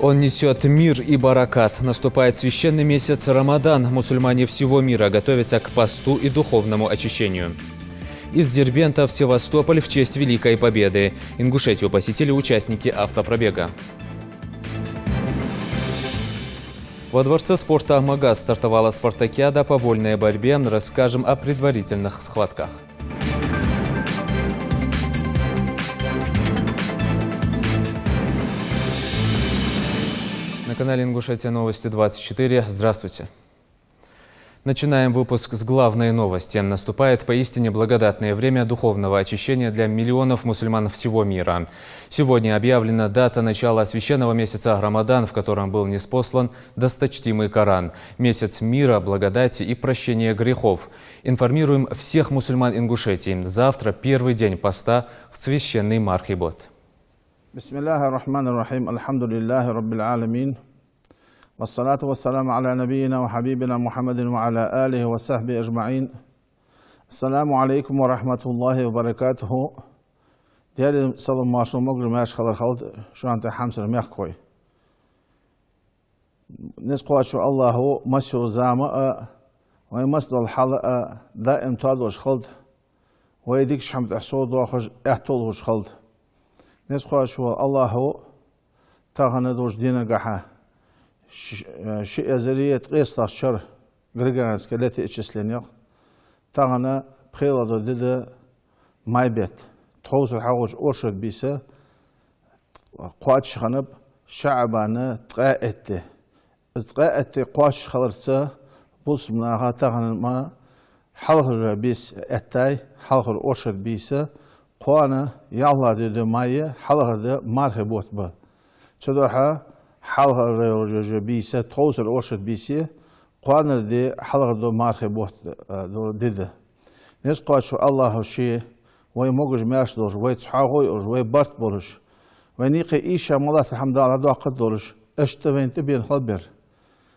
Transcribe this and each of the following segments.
Он несет мир и баракат. Наступает священный месяц Рамадан. Мусульмане всего мира готовятся к посту и духовному очищению. Из Дербента в Севастополь в честь Великой Победы. Ингушетию посетили участники автопробега. Во Дворце спорта «Амагаз» стартовала спартакиада по вольной борьбе. Расскажем о предварительных схватках. На канале Ингушетия Новости 24. Здравствуйте. Начинаем выпуск с главной новости. Наступает поистине благодатное время духовного очищения для миллионов мусульман всего мира. Сегодня объявлена дата начала священного месяца Рамадан, в котором был ниспослан досточтимый Коран. Месяц мира, благодати и прощения грехов. Информируем всех мусульман Ингушетии. Завтра первый день поста в священный Мархибот. Бисмиллахи рахмани рахим. Альхамдулиллахи раббил аламин. والصلاة والسلام على نبينا وحبيبنا محمد وعلى آله وصحبه أجمعين. السلام عليكم ورحمة الله وبركاته. ديالي صلى الله عليه وسلم ماش خبر خلط شو أنت حمسر ميخكوي. نسقوا شو الله مسيو زامة ويمسد الحلقة دائم تادوش خلط ويديك شحمد أحسود وخش احتولوش خلط. نسقوا شو الله تغندوش دينا قحا. شيء زرية قيس لاشر غريغانس كلاتي اتشسلنيق تاغنا بخيلادو ديدا مايبت توز الحوج أورشد بيسا قواتش خنب شعبانا تقاعدتي تقاعدتي قواتش خلرتسا بوس مناها تاغنا ما حلقر بيس اتاي حلقر أورشد بيسا قوانا يالله ديدا مايا حلقر دا مارخبوت با تدوحا حلقة رجع بيسة توصل أرشد بيسة قانر دي حلقة دو مارخ بوت دو ديده ناس قاد شو الله شيء ويموجج ماش دورش ويتصحاوي أوش ويبرت بولش ونيقي إيشا ملات الحمد لله دو عقد دورش اشتبين تبين خبر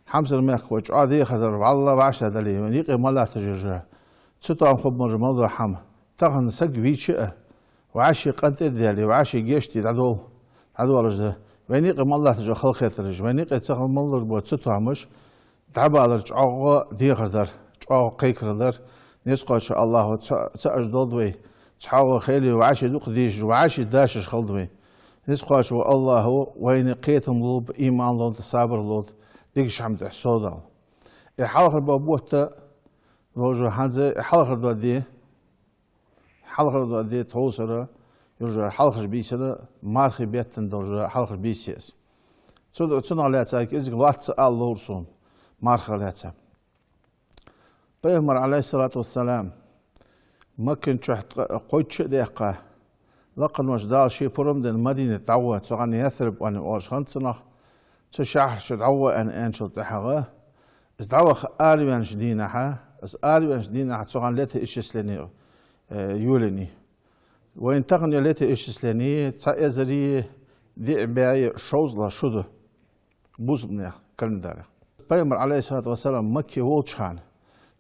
حمزة الماك وش عادي خزر والله بعشرة دليل ونيقي ملات تجرجع ستو خب مر موضوع حم تغن سق فيتشة وعاشي قنت ديالي وعاشي جيشتي عدو رجده وينيق مالله تجو خلق يترج وينيق يتسخل مالله بوت ستوامش تعبالر تعوق ديغردر تعوق قيكردر نسقاش الله تأجدودوي تعوق خيلي وعاشي دوق ديج وعاشي داشش خلدوي نسقاش الله وين قيتم لوب إيمان لود صابر لود ديكش حمد حسودا الحلقة بابوت روجو حنزة حلقة دي توصل يرجع حلقة بيسنا مارخي بيتن درجة حلقة بيسيس. تسونا لاتاك إزق لات الله رسوم مارخ لاتا. بيهمر عليه الصلاة والسلام ما كنت قويتش دقة لقن وجدال شي برم دين مدينة تعوى تغني يثرب وأن أوش خنصنا تشحر شدعوى أن أنشل تحغى إزدعوى آري وانش دينها إز آري وانش دينها تغني لاتي إشيسلني يولني وين تغني لاتي إشيسلني تأزري دي عباية شوزلا شده بوز بنيخ كالنداري بيامر عليه الصلاة والسلام مكي وولشان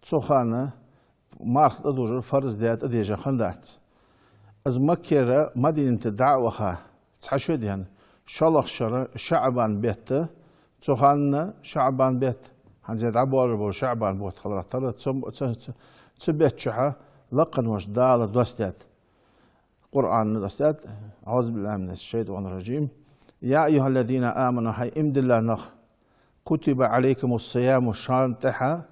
تسوخانا مارخ تدوجر فرز ديات أديجا خندات از مكي مدينة الدعوة تحشو ديان شالخ شعبان بيت تسوخانا شعبان بيت هنزيد عبوار بو شعبان بوت خضرات ترى تبيت شحا لقن وش دالر دوستات قرآن دوستات أعوذ بالله من الشيطان الرجيم يا أيها الذين آمنوا حي امد الله نخ كتب عليكم الصيام شانتها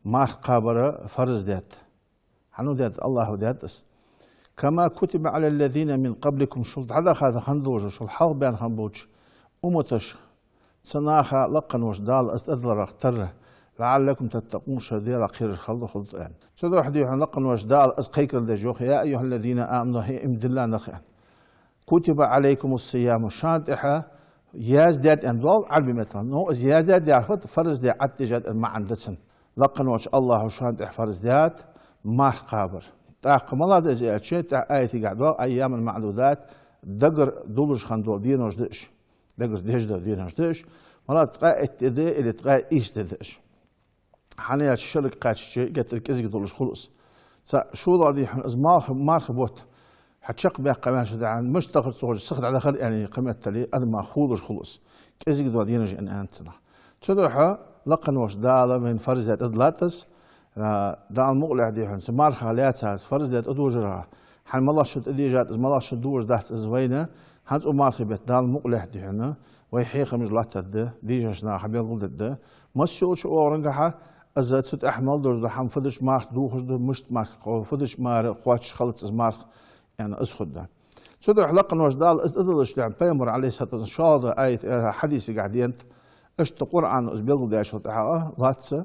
مارخ قابر فرز ديت حنو ديت الله ديت كما كتب على الذين من قبلكم شلط هذا هذا خندوج شل حق بين خنبوج أمتش صناخا لقن وش دال استدلر اختر لعلكم تتقون شديد خير الخلق خلطان سدوا حدي لقن وش دال اسقيكر دجوخ يا أيها الذين آمنوا هي امد الله نخ كتب عليكم الصيام شانتها يازداد أندوال عربي مثلا نو زيادة يعرفت فرز دي عتجد ما عندسن لقن وش الله شانت فرز ديات ما قابر تاق ملا دزيات شيء تا آية قاعدوا أيام المعدودات دقر دولش خندول دينوش دش دقر دهجدا دينوش دش ملا تقاعد تدي اللي تقاعد إيستدش حنيات الشرق قاعد شيء قتل كذا دولش خلص شو ضادي إز مارخ بوت حتشق بيا قمان شدعان مش تقر صور سخد على خير يعني قمة تلي أنا ما خولش خلص كأزيك دوا دينج إن أنتنا تدوحة لقن وش دالة من فرزات إدلاتس دال مقلع دي حن سمار خاليات ساس فرزات إدوجرها حن مالله شد إدي جات إز مالله شد دوج دحت إزوينة هانز أمار خبيت دال مقلع دي حنا ويحيق مش لاتد دي جشنا حبيل قلد مسؤول شو أورنجها أزات ست أحمل دوز ده حم فدش مارخ دوخش ده مشت مارخ فدش مار قواتش خلط إز مارخ يعني أسخد ده سودو حلقنا وش دال إدلش يعني بيمر عليه ست إن شاء الله آية حديث قاعدين اشت قرآن أزبيل ده شو تعالى لاتسه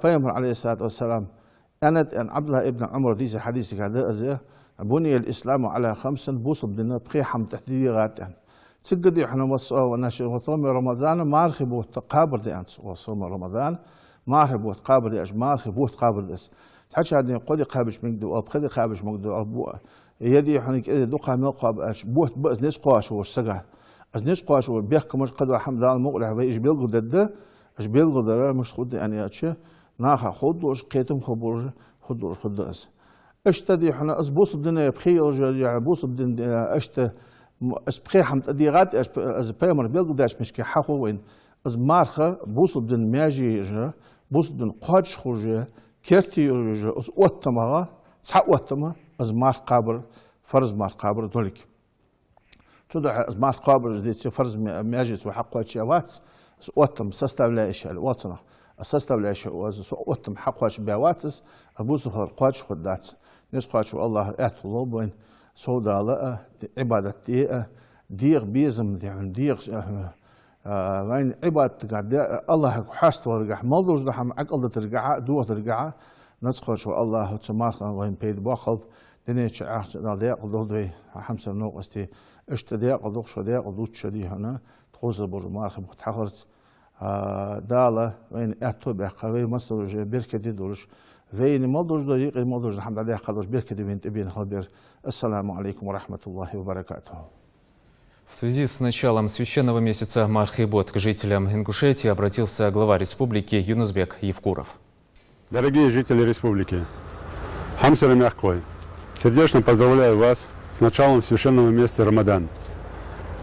بيمر عليه الصلاة والسلام أنا عبد الله ابن عمر ديس حديث هذا أزيه بني الإسلام على 5 بوصل دنا بقيحم تحديدات يعني تسجدي إحنا ونشر وصوم رمضان ما رخبوا تقابر دي أنت وصوم رمضان ما رخبوا تقابر دي أش ما رخبوا تقابر دس تحكي هذا قدي قابش مقدو أو بقدي قابش مقدو أبو يدي إحنا كذا دقة ملقب أش بوت بس ناس قاش وسجع أز ناس قاش وبيحكي مش قدوا حمد الله مقلع ويش بيلقوا ضده إيش بيلقوا ضده مش خد يعني أشياء ناخا خدوش قيتم خبور خدوش خدوس اشتدي إحنا أزبوس الدنيا بخير يعني بوس الدنيا بخير حمد أديغات أز بيمر بيلقوا داش مش كحاخو وين أز مارخة بوس الدن ماجي جا بوس الدن قادش خرجة كرتي جا أز واتما صح واتما أز مارخ قابر فرز مارخ قابر دولك تودع أز مارخ قابر زديت فرز ماجي وحق واتشيوات واتم سستولا إشياء واتنا سستولا إشياء واتم حق واتش بيواتس أبوس قادش خدات ناس قادش الله أعطوا بين سودا لا عبادة ديغ بيزم ديغ وين عبادة قاعد الله حاست ورجع موضوع ده هم عقل ترجع دو ترجع نسخة شو الله تسمعنا وين بيد باخذ دنيش عهد ده قدر ده حمسة نقطة اشتدي قدر شو ده قدر شدي هنا تخوز برجمار متحرز دالة وين أتوب قوي مصر بركة دولش وين موضوع ده موضوع الحمد لله قدر بركة بنت ابن خبر السلام عليكم ورحمة الله وبركاته. В связи с началом священного месяца Марх-и-Бот к жителям Ингушетии обратился глава республики Юнусбек Евкуров. Дорогие жители республики, Хамсар Мягкой, сердечно поздравляю вас с началом священного месяца Рамадан.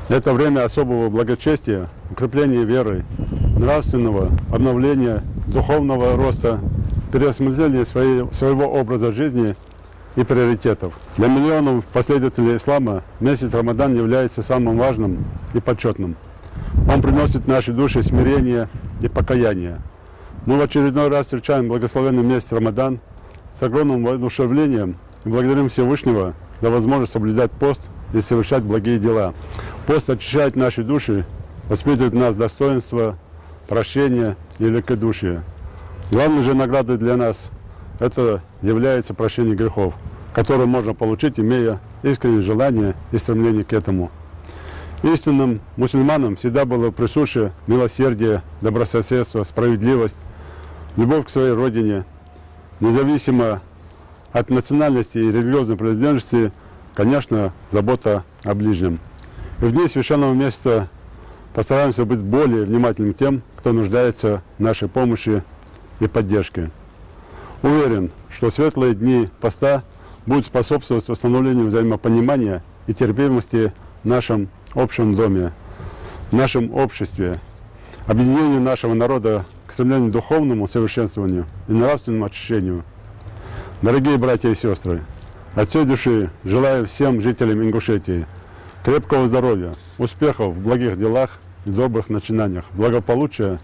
Это время особого благочестия, укрепления веры, нравственного обновления, духовного роста, переосмысления своего образа жизни и приоритетов. Для миллионов последователей ислама месяц Рамадан является самым важным и почетным. Он приносит в наши души смирение и покаяние. Мы в очередной раз встречаем благословенный месяц Рамадан с огромным воодушевлением и благодарим Всевышнего за возможность соблюдать пост и совершать благие дела. Пост очищает наши души, воспитывает в нас достоинство, прощение и великодушие. Главной же наградой для нас это является прощение грехов, которое можно получить, имея искреннее желание и стремление к этому. Истинным мусульманам всегда было присуще милосердие, добрососедство, справедливость, любовь к своей родине, независимо от национальности и религиозной принадлежности, конечно, забота о ближнем. И в дни священного месяца постараемся быть более внимательными к тем, кто нуждается в нашей помощи и поддержке. Уверен, что светлые дни поста будут способствовать установлению взаимопонимания и терпимости в нашем общем доме, в нашем обществе, объединению нашего народа к стремлению к духовному совершенствованию и нравственному очищению. Дорогие братья и сестры, от всей души желаю всем жителям Ингушетии крепкого здоровья, успехов в благих делах и добрых начинаниях, благополучия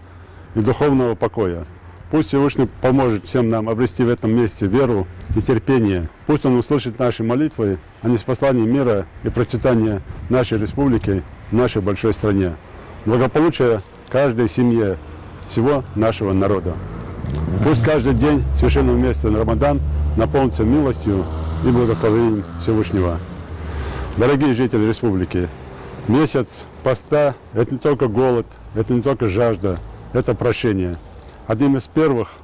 и духовного покоя. Пусть Всевышний поможет всем нам обрести в этом месте веру и терпение. Пусть Он услышит наши молитвы о ниспослании мира и процветания нашей республики, нашей большой стране. Благополучия каждой семье, всего нашего народа. Пусть каждый день священного месяца Рамадан наполнится милостью и благословением Всевышнего. Дорогие жители республики, месяц поста – это не только голод, это не только жажда, это прощение. Одним из первых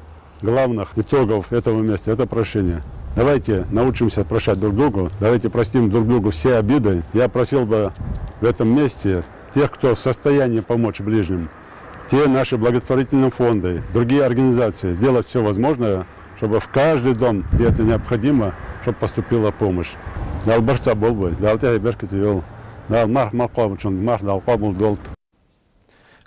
главных итогов этого месяца – это прощение. Давайте научимся прощать друг другу, давайте простим друг другу все обиды. Я просил бы в этом месте тех, кто в состоянии помочь ближним, те наши благотворительные фонды, другие организации, сделать все возможное, чтобы в каждый дом, где это необходимо, чтобы поступила помощь. Дал борца был бы, дал тебя беркет вел. Дал мах маховичон, мах дал кабул долт.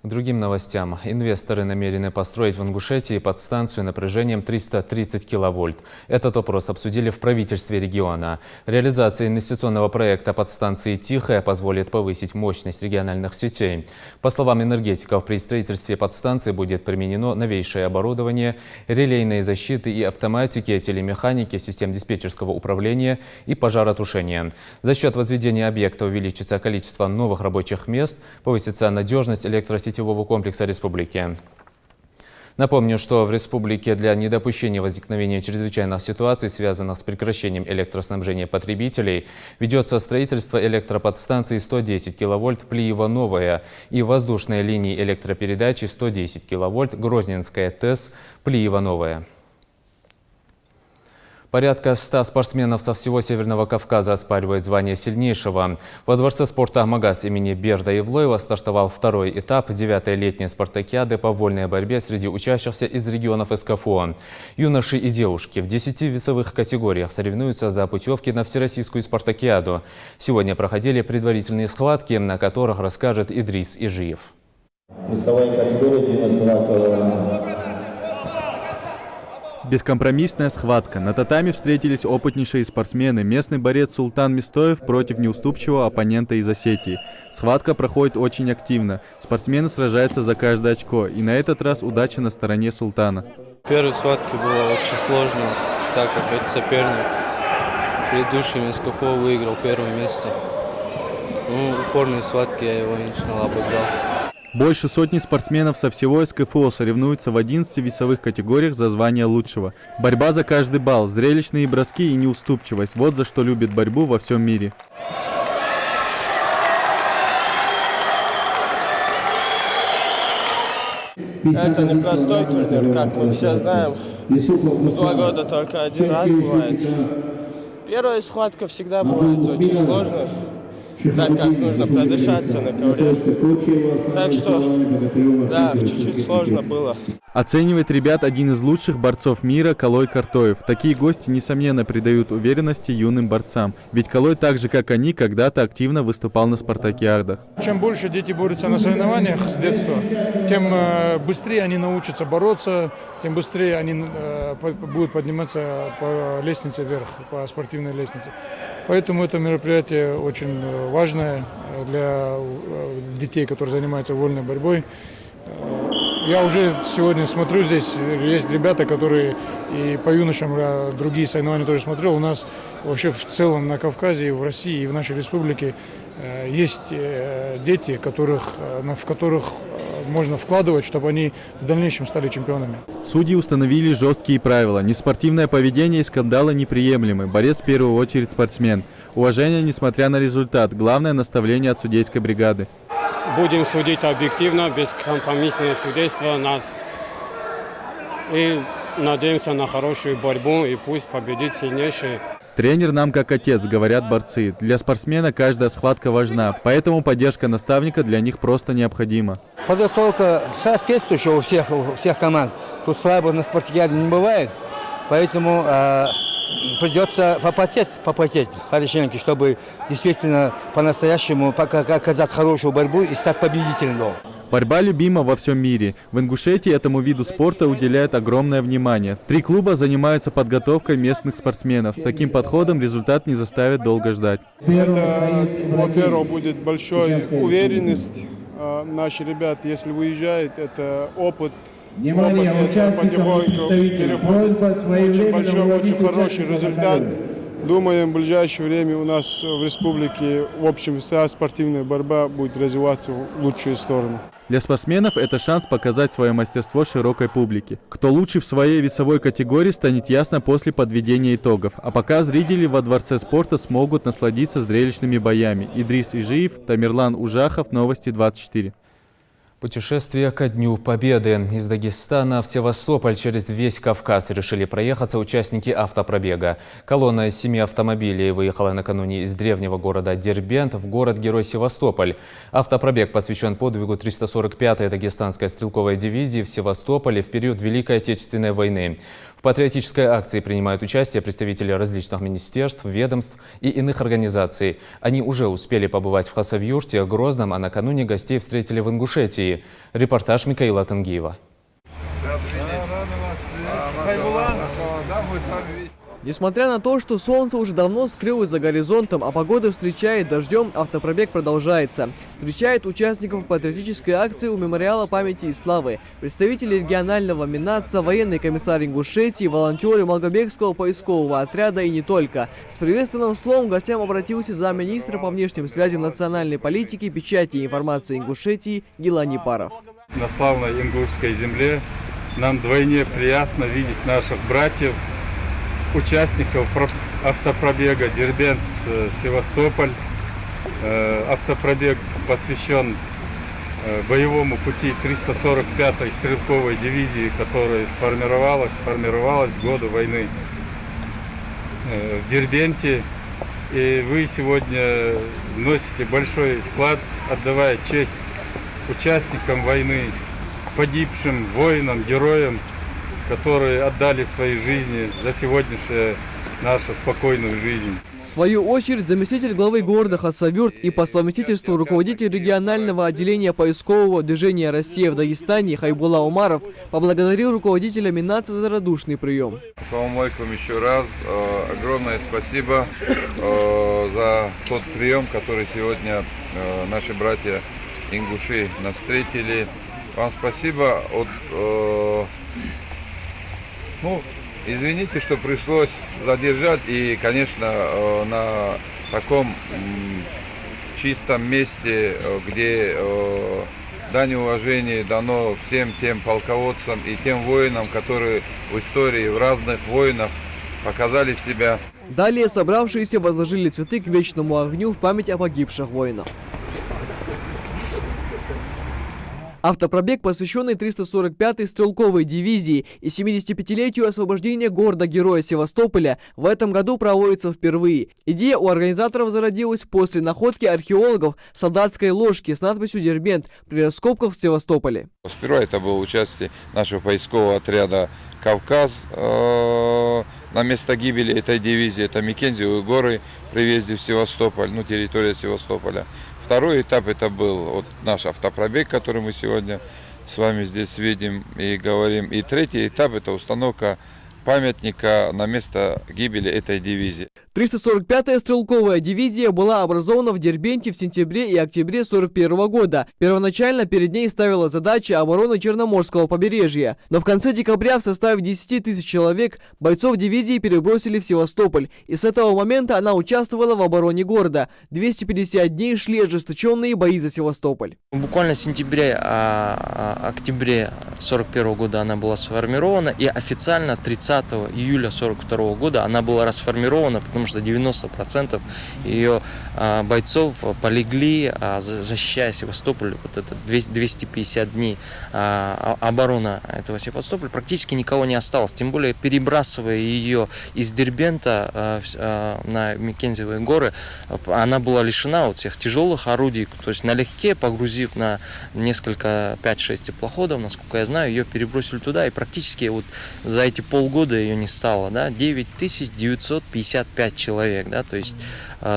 К другим новостям. Инвесторы намерены построить в Ингушетии подстанцию напряжением 330 киловольт. Этот вопрос обсудили в правительстве региона. Реализация инвестиционного проекта подстанции «Тихая» позволит повысить мощность региональных сетей. По словам энергетиков, при строительстве подстанции будет применено новейшее оборудование, релейной защиты и автоматики, телемеханики, систем диспетчерского управления и пожаротушения. За счет возведения объекта увеличится количество новых рабочих мест, повысится надежность электросетевого комплекса республики. Напомню, что в республике для недопущения возникновения чрезвычайных ситуаций, связанных с прекращением электроснабжения потребителей, ведется строительство электроподстанции 110 киловольт Плиево-Новая и воздушной линии электропередачи 110 киловольт Грозненская ТЭС Плиево-Новая. Порядка 100 спортсменов со всего Северного Кавказа оспаривают звание сильнейшего. Во Дворце спорта «Амагас» имени Берда Евлоева стартовал второй этап 9-й летней спартакиады по вольной борьбе среди учащихся из регионов СКФО. Юноши и девушки в 10 весовых категориях соревнуются за путевки на Всероссийскую спартакиаду. Сегодня проходили предварительные схватки, на которых расскажет Идрис Ижиев. Весовая категория 92 килограмма. Бескомпромиссная схватка. На татами встретились опытнейшие спортсмены. Местный борец Султан Мистоев против неуступчивого оппонента из Осетии. Схватка проходит очень активно. Спортсмены сражаются за каждое очко. И на этот раз удача на стороне Султана. В первой схватке было очень сложно, так как этот соперник в предыдущем СКФО выиграл первое место. В упорной схватке я его обыграл. Больше сотни спортсменов со всего СКФО соревнуются в 11 весовых категориях за звание лучшего. Борьба за каждый балл, зрелищные броски и неуступчивость – вот за что любит борьбу во всем мире. Это непростой турнир, как мы все знаем. 2 года только один раз бывает. Первая схватка всегда бывает очень сложной, так как нужно продышаться на ковре. Так что, да, чуть-чуть сложно было. Оценивает ребят один из лучших борцов мира Калой Картоев. Такие гости, несомненно, придают уверенности юным борцам. Ведь Калой, так же как они, когда-то активно выступал на спартакиадах. Чем больше дети борются на соревнованиях с детства, тем быстрее они научатся бороться, тем быстрее они будут подниматься по лестнице вверх, по спортивной лестнице. Поэтому это мероприятие очень важное для детей, которые занимаются вольной борьбой. Я уже сегодня смотрю, здесь есть ребята, которые и по юношам, другие соревнования тоже смотрел. У нас вообще в целом на Кавказе, и в России, и в нашей республике есть дети, в которых можно вкладывать, чтобы они в дальнейшем стали чемпионами. Судьи установили жесткие правила. Неспортивное поведение и скандалы неприемлемы. Борец в первую очередь спортсмен. Уважение, несмотря на результат. Главное наставление от судейской бригады. Будем судить объективно, бескомпромиссное судейство нас. И надеемся на хорошую борьбу, и пусть победит сильнейший. Тренер нам как отец, говорят борцы. Для спортсмена каждая схватка важна, поэтому поддержка наставника для них просто необходима. Подготовка соответствующая у всех команд. Тут слабо на спартакиаде не бывает, поэтому придется попотеть хорошенько, чтобы действительно по-настоящему оказать хорошую борьбу и стать победителем. Борьба любима во всем мире. В Ингушетии этому виду спорта уделяют огромное внимание. 3 клуба занимаются подготовкой местных спортсменов. С таким подходом результат не заставит долго ждать. Это, во-первых, будет большая уверенность. Наши ребята, если выезжают, это опыт. Внимание, участникам и представителям просьба своевременно очень хороший результат. Думаем, в ближайшее время у нас в республике, в общем, вся спортивная борьба будет развиваться в лучшую сторону. Для спортсменов это шанс показать свое мастерство широкой публике. Кто лучше в своей весовой категории, станет ясно после подведения итогов. А пока зрители во Дворце спорта смогут насладиться зрелищными боями. Идрис Ижиев, Тамерлан Ужахов, Новости 24. Путешествие ко Дню Победы. Из Дагестана в Севастополь через весь Кавказ решили проехаться участники автопробега. Колонна из 7 автомобилей выехала накануне из древнего города Дербент в город-герой Севастополь. Автопробег посвящен подвигу 345-й Дагестанской стрелковой дивизии в Севастополе в период Великой Отечественной войны. В патриотической акции принимают участие представители различных министерств, ведомств и иных организаций. Они уже успели побывать в Хасавюрте, Грозном, а накануне гостей встретили в Ингушетии. Репортаж Микаила Тангиева. Несмотря на то, что солнце уже давно скрылось за горизонтом, а погода встречает дождем, автопробег продолжается. Встречает участников патриотической акции у мемориала памяти и славы, представители регионального Минатца, военный комиссар Ингушетии, волонтеры Малгобекского поискового отряда и не только. С приветственным словом к гостям обратился замминистра по внешним связям национальной политики, печати и информации Ингушетии Гилани Паров. На славной ингушской земле нам вдвойне приятно видеть наших братьев, участников автопробега Дербент-Севастополь. Автопробег посвящен боевому пути 345-й стрелковой дивизии, которая формировалась в годы войны в Дербенте. И вы сегодня вносите большой вклад, отдавая честь участникам войны, погибшим воинам, героям, которые отдали свои жизни за сегодняшнюю нашу спокойную жизнь. В свою очередь, заместитель главы города Хасавюрт и по совместительству руководитель регионального отделения поискового движения «Россия» в Дагестане Хайбулла Умаров поблагодарил руководителя Минатца за радушный прием. Ассаламу алейкум еще раз. Огромное спасибо за тот прием, который сегодня наши братья ингуши нас встретили. Вам спасибо. Извините, что пришлось задержать, и, конечно, на таком чистом месте, где дань уважения дано всем тем полководцам и тем воинам, которые в истории в разных войнах показали себя. Далее собравшиеся возложили цветы к вечному огню в память о погибших воинах. Автопробег, посвященный 345-й стрелковой дивизии и 75-летию освобождения города-героя Севастополя, в этом году проводится впервые. Идея у организаторов зародилась после находки археологов солдатской ложки с надписью «Дербент» при раскопках в Севастополе. Сперва это было участие нашего поискового отряда «Кавказ». На место гибели этой дивизии это Микензиевые горы при въезде в Севастополь, территория Севастополя. Второй этап это был наш автопробег, который мы сегодня с вами здесь видим и говорим. И третий этап это установка памятника на место гибели этой дивизии. 345-я стрелковая дивизия была образована в Дербенте в сентябре и октябре 1941 года. Первоначально перед ней ставила задача обороны Черноморского побережья. Но в конце декабря в составе 10 тысяч человек бойцов дивизии перебросили в Севастополь. И с этого момента она участвовала в обороне города. 250 дней шли ожесточенные бои за Севастополь. Буквально в сентябре-октябре 1941 года она была сформирована, и официально 30 июля 1942 года она была расформирована, потому что 90% ее бойцов полегли, защищая Севастополь. Вот это 250 дней оборона этого Севастополя, практически никого не осталось. Тем более, перебрасывая ее из Дербента на Микензиевые горы, она была лишена всех тяжелых орудий. То есть налегке, погрузив на несколько 5-6 теплоходов, насколько я знаю, ее перебросили туда, и практически за эти полгода ее не стало. 9955 человек, то есть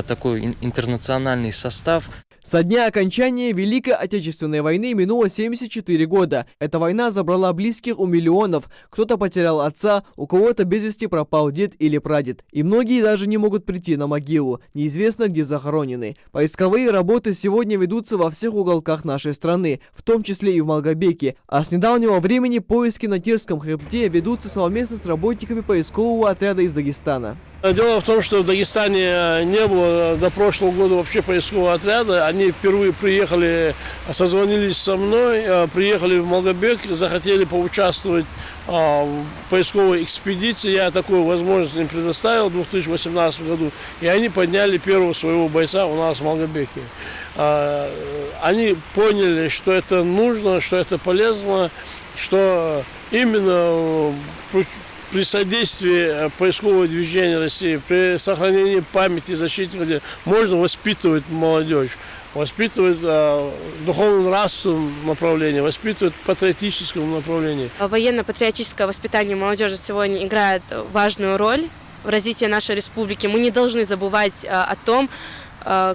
такой интернациональный состав. Со дня окончания Великой Отечественной войны минуло 74 года. Эта война забрала близких у миллионов. Кто-то потерял отца, у кого-то без вести пропал дед или прадед. И многие даже не могут прийти на могилу. Неизвестно, где захоронены. Поисковые работы сегодня ведутся во всех уголках нашей страны, в том числе и в Малгобеке. А с недавнего времени поиски на Терском хребте ведутся совместно с работниками поискового отряда из Дагестана. Дело в том, что в Дагестане не было до прошлого года вообще поискового отряда. Они впервые приехали, созвонились со мной, приехали в Малгобек, захотели поучаствовать в поисковой экспедиции. Я такую возможность им предоставил в 2018 году. И они подняли первого своего бойца у нас в Малгобеке. Они поняли, что это нужно, что это полезно, что именно при содействии поискового движения России, при сохранении памяти защитников можно воспитывать молодежь, воспитывать духовно-нравственном направлении, воспитывать в патриотическом направлении. Военно-патриотическое воспитание молодежи сегодня играет важную роль в развитии нашей республики. Мы не должны забывать о том,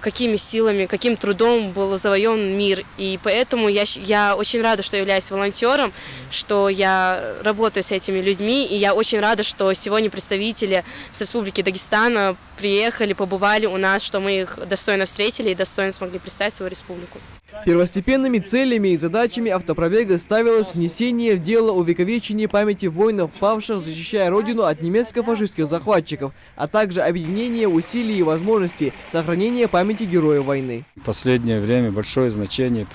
какими силами, каким трудом был завоеван мир. И поэтому я очень рада, что являюсь волонтером, что я работаю с этими людьми. И я очень рада, что сегодня представители с Республики Дагестан приехали, побывали у нас, что мы их достойно встретили и достойно смогли представить свою республику. Первостепенными целями и задачами автопробега ставилось внесение в дело увековечения памяти воинов, павших, защищая родину от немецко-фашистских захватчиков, а также объединение усилий и возможностей сохранения памяти героев войны. В последнее время большое значение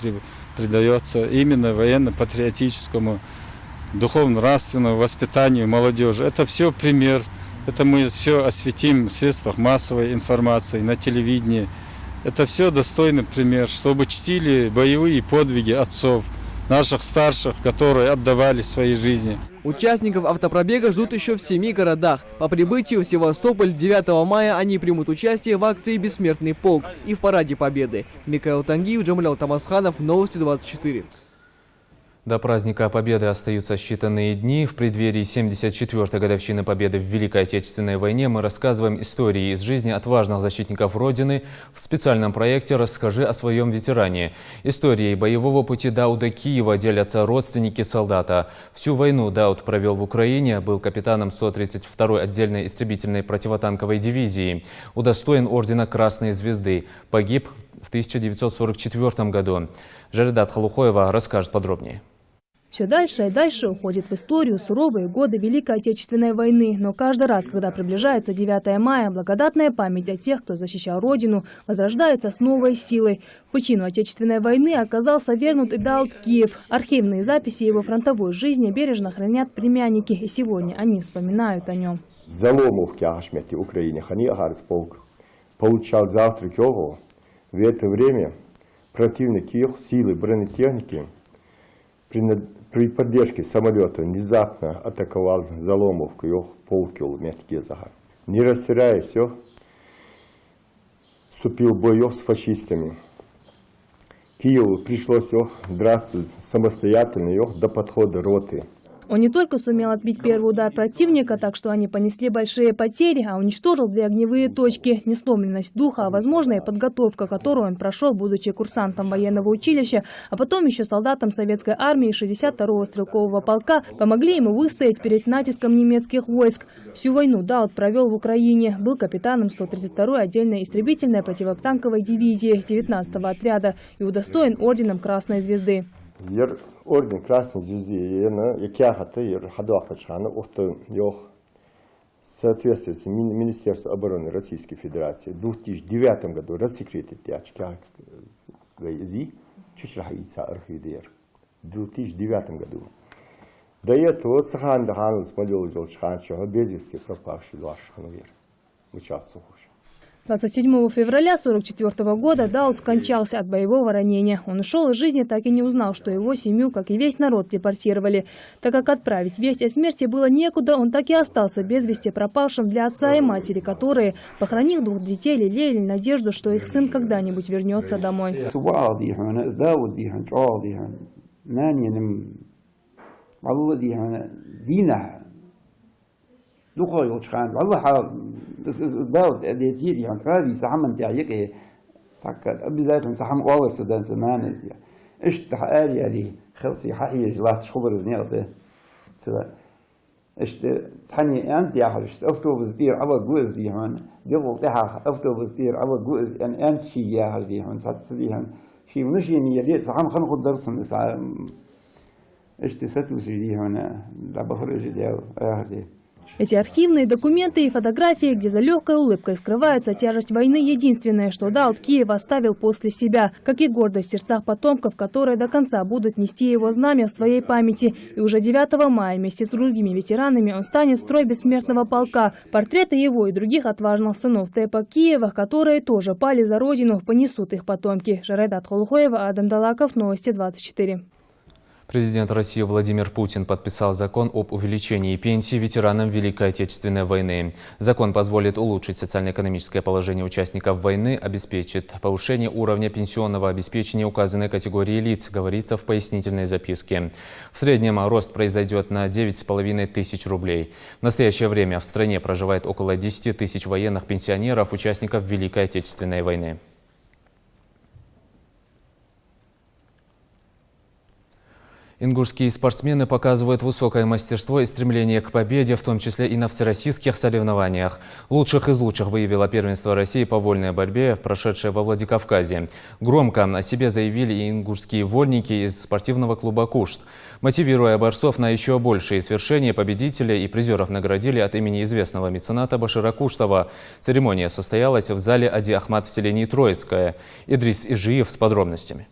придается именно военно-патриотическому, духовно-нравственному воспитанию молодежи. Это все пример, это мы все осветим в средствах массовой информации, на телевидении. Это все достойный пример, чтобы чтили боевые подвиги отцов, наших старших, которые отдавали свои жизни. Участников автопробега ждут еще в 7 городах. По прибытию в Севастополь 9 мая они примут участие в акции «Бессмертный полк» и в Параде Победы. Микаил Тангиев, Джамалял Тамасханов, Новости 24. До праздника Победы остаются считанные дни. В преддверии 74-й годовщины Победы в Великой Отечественной войне мы рассказываем истории из жизни отважных защитников Родины в специальном проекте «Расскажи о своем ветеране». Историей боевого пути Дауда Киева делятся родственники солдата. Всю войну Дауд провел в Украине, был капитаном 132-й отдельной истребительной противотанковой дивизии, удостоен ордена Красной Звезды, погиб в 1944 году. Жаридат Халухоева расскажет подробнее. Все дальше и дальше уходит в историю суровые годы Великой Отечественной войны. Но каждый раз, когда приближается 9 мая, благодатная память о тех, кто защищал Родину, возрождается с новой силой. В пучину Отечественной войны оказался вернут и Дауд Киев. Архивные записи его фронтовой жизни бережно хранят племянники, и сегодня они вспоминают о нем. Заломов Кяхашмети Украине Хани Агарсполк получал завтрак его. В это время противник их силы бронетехники при поддержке самолета внезапно атаковал Заломовку и полкилометра загар. Не растеряясь, вступил в бой с фашистами. Киеву пришлось драться самостоятельно до подхода роты. Он не только сумел отбить первый удар противника, так что они понесли большие потери, а уничтожил 2 огневые точки. Несломленность духа, а возможно и подготовка, которую он прошел, будучи курсантом военного училища, а потом еще солдатом советской армии 62-го стрелкового полка, помогли ему выстоять перед натиском немецких войск. Всю войну Дауд провел в Украине, был капитаном 132-й отдельной истребительной противотанковой дивизии 19-го отряда и удостоен орденом Красной Звезды. Орден Красной Звезды, в соответствии с Министерством обороны Российской Федерации в 2009 году рассекретит в 2009 году. До этого Цахан Даханул Смолёв Жолчхан без вести пропавший Лашханвер участвовал. 27 февраля 1944 года Дауд скончался от боевого ранения. Он ушел из жизни, так и не узнал, что его семью, как и весь народ, депортировали. Так как отправить весть о смерти было некуда, он так и остался без вести пропавшим для отца и матери, которые, похоронив 2 детей, лелеяли надежду, что их сын когда-нибудь вернется домой. Дауд детей он крави сам тяжек сакат обязательно сам голос судан заманы اشتهاري علي خلصي حقيقي جلات شخبر بنيرده سواء تحني أنت يا خرجت أفتوبس دير عبد جوز دي هون قبل تها أفتوبس دير عبد جوز يعني أنت شيء يا خرج دي هون صارت دي هون شيء مش يعني يلي صحام خلنا خد درس اشتسات دي هون لا بخرج دي هذه. Эти архивные документы и фотографии, где за легкой улыбкой скрывается тяжесть войны, единственное, что Дауд Киев оставил после себя, как и гордость в сердцах потомков, которые до конца будут нести его знамя в своей памяти. И уже 9 мая вместе с другими ветеранами он станет в строй бессмертного полка. Портреты его и других отважных сынов Тепа Киева, которые тоже пали за родину, понесут их потомки. Жаридат Халухоева, Адам Далаков, Новости 24. Президент России Владимир Путин подписал закон об увеличении пенсий ветеранам Великой Отечественной войны. Закон позволит улучшить социально-экономическое положение участников войны, обеспечит повышение уровня пенсионного обеспечения указанной категории лиц, говорится в пояснительной записке. В среднем рост произойдет на 9,5 тысяч рублей. В настоящее время в стране проживает около 10 тысяч военных пенсионеров, участников Великой Отечественной войны. Ингушские спортсмены показывают высокое мастерство и стремление к победе, в том числе и на всероссийских соревнованиях. Лучших из лучших выявило первенство России по вольной борьбе, прошедшее во Владикавказе. Громко о себе заявили и ингушские вольники из спортивного клуба «Кушт». Мотивируя борцов на еще большие свершения, победителей и призеров наградили от имени известного мецената Башира Куштова. Церемония состоялась в зале Ади Ахмад в селении Троицкое. Идрис Ижиев с подробностями.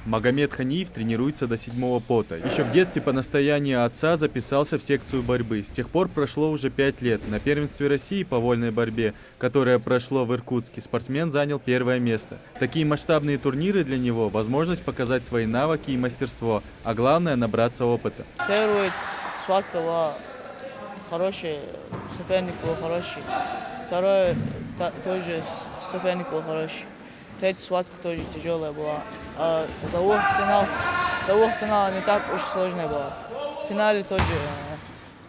Магомед Ханиев тренируется до 7-го пота. Еще в детстве по настоянию отца записался в секцию борьбы. С тех пор прошло уже 5 лет. На первенстве России по вольной борьбе, которое прошло в Иркутске, спортсмен занял 1-е место. Такие масштабные турниры для него – возможность показать свои навыки и мастерство, а главное – набраться опыта. Первая схватка была хорошая, соперник был хороший. Вторая тоже соперник был хороший. Третья схватка тоже тяжелая была. А залог финала не так уж сложная была. В финале тоже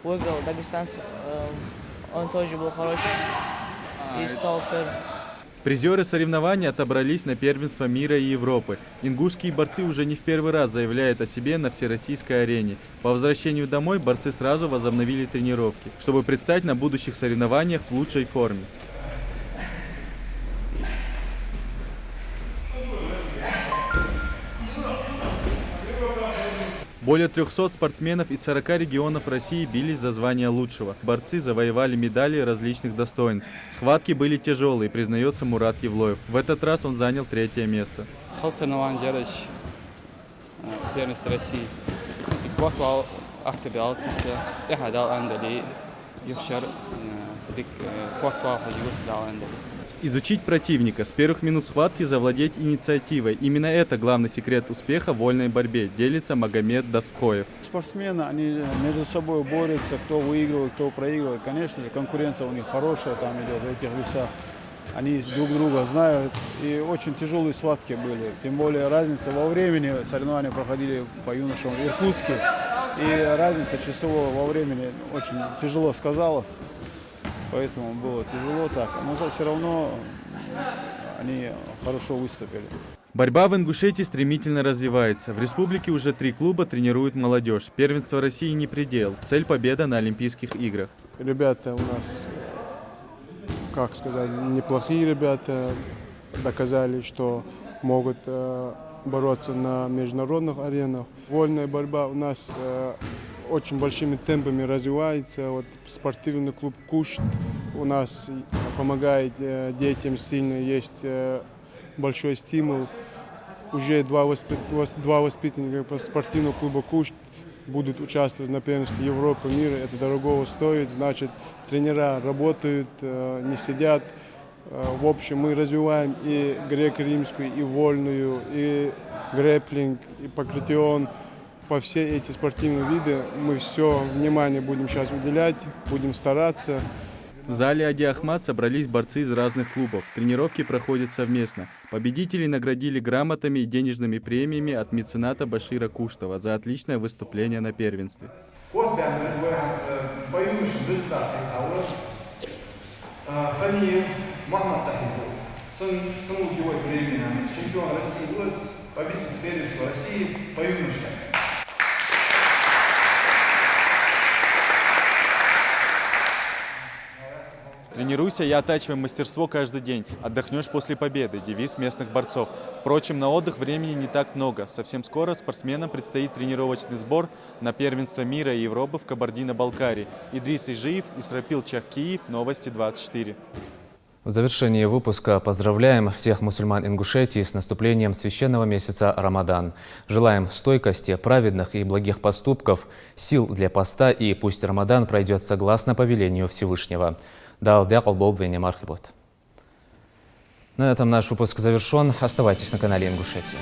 выиграл дагестанца. Он тоже был хороший и стал первым. Призеры соревнований отобрались на первенство мира и Европы. Ингушские борцы уже не в первый раз заявляют о себе на всероссийской арене. По возвращению домой борцы сразу возобновили тренировки, чтобы предстать на будущих соревнованиях в лучшей форме. Более 300 спортсменов из 40 регионов России бились за звание лучшего. Борцы завоевали медали различных достоинств. Схватки были тяжелые, признается Мурат Евлоев. В этот раз он занял 3-е место. Первенство России. Изучить противника, с первых минут схватки завладеть инициативой. Именно это главный секрет успеха в вольной борьбе, делится Магомед Дасхоев. Спортсмены, они между собой борются, кто выигрывает, кто проигрывает. Конечно, конкуренция у них хорошая там идет в этих весах. Они друг друга знают, и очень тяжелые схватки были. Тем более разница во времени, соревнования проходили по юношам в Иркутске, и разница часового во времени очень тяжело сказалась. Поэтому было тяжело так, но все равно они хорошо выступили. Борьба в Ингушетии стремительно развивается. В республике уже 3 клуба тренируют молодежь. Первенство России не предел. Цель – победа на Олимпийских играх. Ребята у нас, как сказать, неплохие ребята. Доказали, что могут бороться на международных аренах. Вольная борьба у нас очень большими темпами развивается. Вот спортивный клуб «Кушт» у нас помогает детям сильно, есть большой стимул. Уже 2 воспитанника спортивного клуба «Кушт» будут участвовать на первенстве Европы, мира. Это дорого стоит, значит, тренера работают, не сидят. В общем, мы развиваем и греко-римскую, и вольную, и грэпплинг, и пакратион. По все эти спортивные виды мы все внимание будем сейчас уделять, будем стараться. В зале Ади Ахмад собрались борцы из разных клубов. Тренировки проходят совместно. Победителей наградили грамотами и денежными премиями от мецената Башира Куштова за отличное выступление на первенстве. Ханиев Махмад Тахипов, чемпион России, победитель первенства России по юношам. Тренируйся и оттачивай мастерство каждый день. Отдохнешь после победы. Девиз местных борцов. Впрочем, на отдых времени не так много. Совсем скоро спортсменам предстоит тренировочный сбор на первенство мира и Европы в Кабардино-Балкарии. Идрис Ижиев, Исрапил Чахкиев, Новости 24. В завершении выпуска поздравляем всех мусульман Ингушетии с наступлением священного месяца Рамадан. Желаем стойкости, праведных и благих поступков, сил для поста, и пусть Рамадан пройдет согласно повелению Всевышнего. Дал Бог Мархибот. На этом наш выпуск завершен. Оставайтесь на канале Ингушетия.